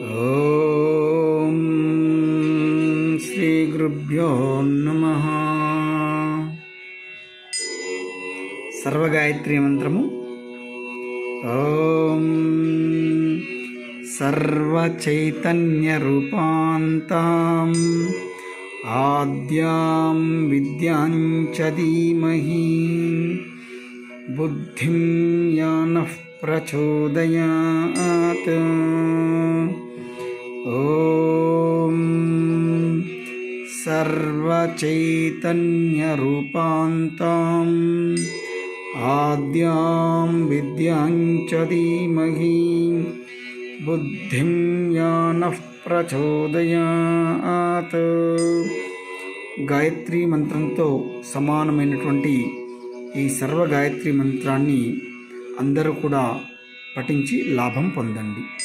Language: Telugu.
ఓం శ్రీ గురుభ్యో నమః. సర్వగాయత్రి మంత్రము. ఓం సర్వచైతన్యరూపాంతాం ఆద్యాం విద్యాం చ ధీమహి బుద్ధిం యానః ప్రచోదయాత్. ఓం సర్వచైతన్యరూపాంతాం ఆద్యాం విద్యాం చ ధీమహి బుద్ధిం యానః ప్రచోదయాత్. గాయత్రి మంత్రంతో సమానమైనటువంటి ఈ సర్వ గాయత్రి మంత్రాన్ని అందరూ కూడా పఠించి లాభం పొందండి.